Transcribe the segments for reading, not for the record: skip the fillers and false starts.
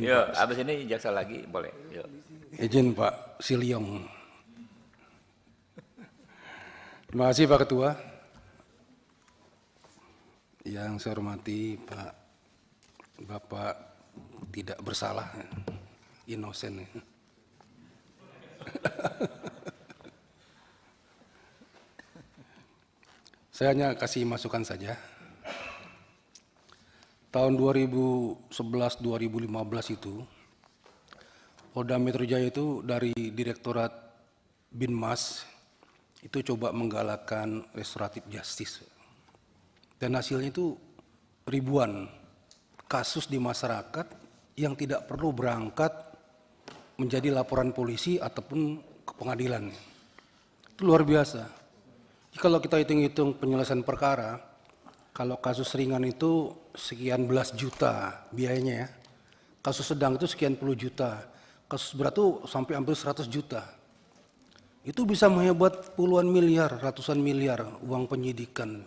Izin Yuk, Pak. abis ini jaksa lagi boleh. Yuk. Izin Pak Siliong. Terima kasih Pak Ketua. Yang saya hormati Pak Bapak tidak bersalah, inosen. Saya hanya kasih masukan saja. Tahun 2011-2015 itu, Polda Metro Jaya itu dari Direktorat Binmas itu coba menggalakkan restoratif justice. Dan hasilnya itu ribuan kasus di masyarakat yang tidak perlu berangkat menjadi laporan polisi ataupun ke pengadilan. Itu luar biasa. Kalau kita hitung-hitung penyelesaian perkara, kalau kasus ringan itu sekian belas juta biayanya ya. Kasus sedang itu sekian puluh juta. Kasus berat itu sampai hampir 100 juta. Itu bisa menghebat puluhan miliar, ratusan miliar uang penyidikan.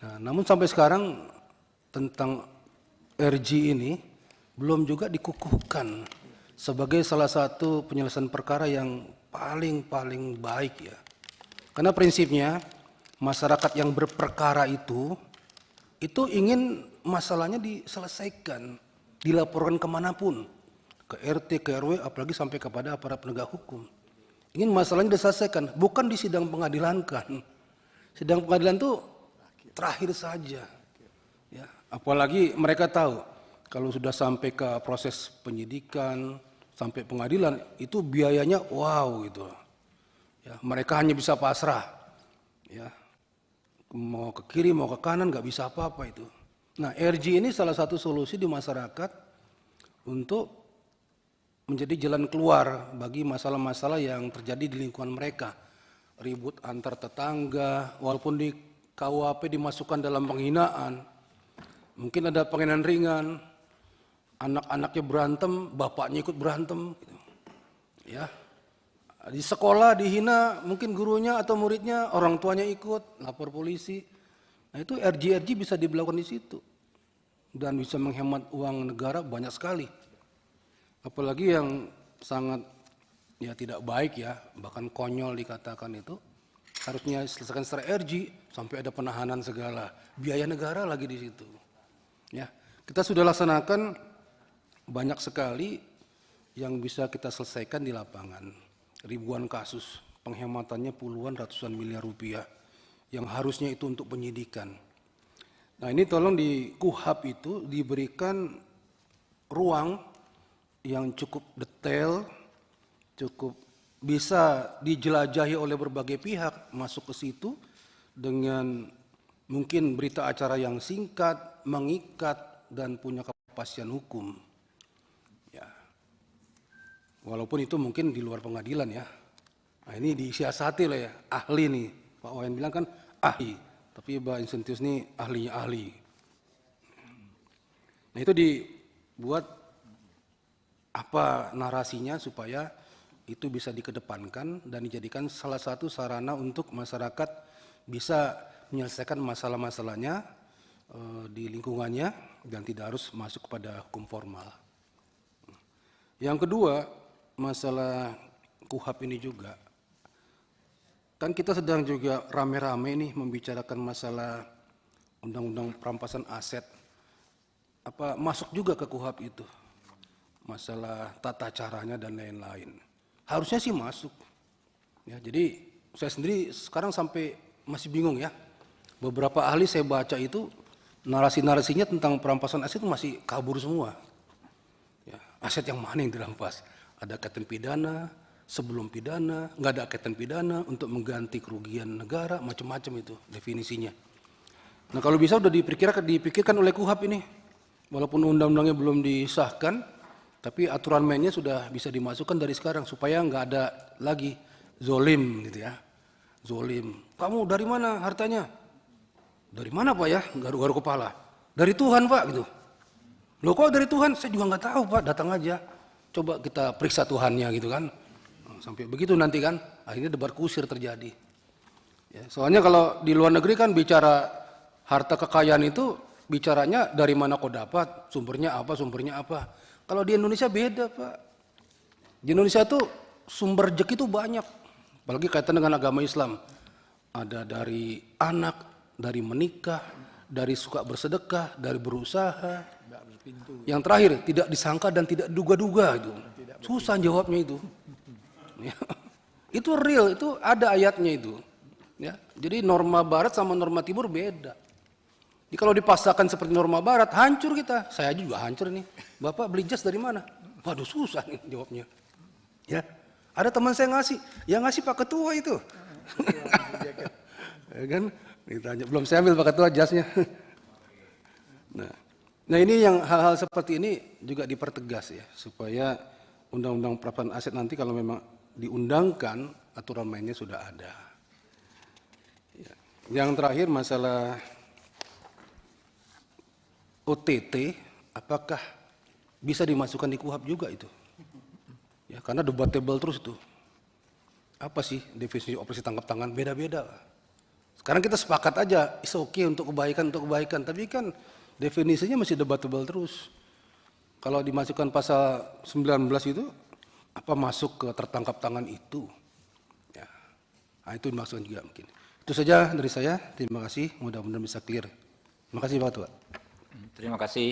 Nah, namun sampai sekarang tentang RG ini belum juga dikukuhkan sebagai salah satu penyelesaian perkara yang paling baik ya. Karena prinsipnya masyarakat yang berperkara itu ingin masalahnya diselesaikan, dilaporkan kemanapun, ke RT, ke RW, apalagi sampai kepada aparat penegak hukum. Ingin masalahnya diselesaikan, bukan di sidang pengadilan kan. Sidang pengadilan itu terakhir saja. Ya, apalagi mereka tahu kalau sudah sampai ke proses penyidikan, sampai pengadilan, itu biayanya wow gitu. Ya, mereka hanya bisa pasrah. Ya, mau ke kiri, mau ke kanan, nggak bisa apa-apa itu. Nah, RG ini salah satu solusi di masyarakat untuk menjadi jalan keluar bagi masalah-masalah yang terjadi di lingkungan mereka. Ribut antar tetangga, walaupun di KUHP dimasukkan dalam penghinaan. Mungkin ada penghinaan ringan, anak-anaknya berantem, bapaknya ikut berantem. Gitu. Ya. Di sekolah dihina, mungkin gurunya atau muridnya, orang tuanya ikut, lapor polisi. Nah itu RG bisa dilakukan di situ. Dan bisa menghemat uang negara banyak sekali. Apalagi yang sangat ya tidak baik ya, bahkan konyol dikatakan itu, harusnya diselesaikan secara RG, sampai ada penahanan segala. Biaya negara lagi di situ. Ya, kita sudah laksanakan banyak sekali yang bisa kita selesaikan di lapangan. Ribuan kasus, penghematannya puluhan ratusan miliar rupiah yang harusnya itu untuk penyidikan. Nah ini tolong di KUHP itu diberikan ruang yang cukup detail, cukup bisa dijelajahi oleh berbagai pihak masuk ke situ dengan mungkin berita acara yang singkat, mengikat, dan punya kepastian hukum. Walaupun itu mungkin di luar pengadilan ya. Nah ini disiasati oleh ahli nih. Pak Wayan bilang kan ahli. Tapi Mbak Insentius ini ahlinya ahli. Nah itu dibuat apa narasinya supaya itu bisa dikedepankan dan dijadikan salah satu sarana untuk masyarakat bisa menyelesaikan masalah-masalahnya di lingkungannya dan tidak harus masuk kepada hukum formal. Yang kedua, masalah KUHP ini juga, kan kita sedang juga rame-rame nih membicarakan masalah undang-undang perampasan aset, apa masuk juga ke KUHP itu, masalah tata caranya dan lain-lain. Harusnya sih masuk. Ya, jadi saya sendiri sekarang sampai masih bingung ya. Beberapa ahli saya baca itu narasi-narasinya tentang perampasan aset itu masih kabur semua. Ya, aset yang mana yang dirampas? Ada kaitan pidana, sebelum pidana, nggak ada kaitan pidana untuk mengganti kerugian negara, macam-macam itu definisinya. Nah kalau bisa udah dipikirkan oleh KUHP ini, walaupun undang-undangnya belum disahkan, tapi aturan mainnya sudah bisa dimasukkan dari sekarang supaya nggak ada lagi zolim gitu ya, zolim. Kamu dari mana hartanya? Dari mana Pak ya? Garu-garu kepala. Dari Tuhan Pak gitu. Loh kok dari Tuhan? Saya juga nggak tahu Pak. Datang aja. Coba kita periksa Tuhannya gitu kan. Sampai begitu nanti kan. Akhirnya debat kusir terjadi. Ya, soalnya kalau di luar negeri kan bicara harta kekayaan itu bicaranya dari mana kau dapat, sumbernya apa. Kalau di Indonesia beda, Pak. Di Indonesia tuh sumber rezeki itu banyak, apalagi kaitan dengan agama Islam. Ada dari anak, dari menikah, dari suka bersedekah, dari berusaha. Yang terakhir, tidak disangka dan tidak duga-duga itu. Susah jawabnya itu. Ya. Itu real, itu ada ayatnya itu. Ya. Jadi norma barat sama norma timur beda. Jadi kalau dipaksakan seperti norma barat, hancur kita. Saya juga hancur nih. Bapak beli jas dari mana? Waduh, susah nih jawabnya. Ya. Ada teman saya ngasih, yang ngasih Pak Ketua itu. Ya kan? Ditanya, belum saya ambil Pak Ketua jasnya. Nah ini yang hal-hal seperti ini juga dipertegas ya, supaya undang-undang perampasan aset nanti kalau memang diundangkan, aturan mainnya sudah ada. Ya. Yang terakhir masalah OTT, apakah bisa dimasukkan di KUHP juga itu? Ya, karena debatable terus itu. Apa sih definisi operasi tangkap tangan? Beda-beda. Sekarang kita sepakat aja, is okay untuk kebaikan, tapi kan definisinya masih debatable terus. Kalau dimasukkan pasal 19 itu, apa masuk ke tertangkap tangan itu? Ya. Nah, itu dimaksudkan juga mungkin. Itu saja dari saya, terima kasih, mudah-mudahan bisa clear. Terima kasih Pak Ketua. Terima kasih.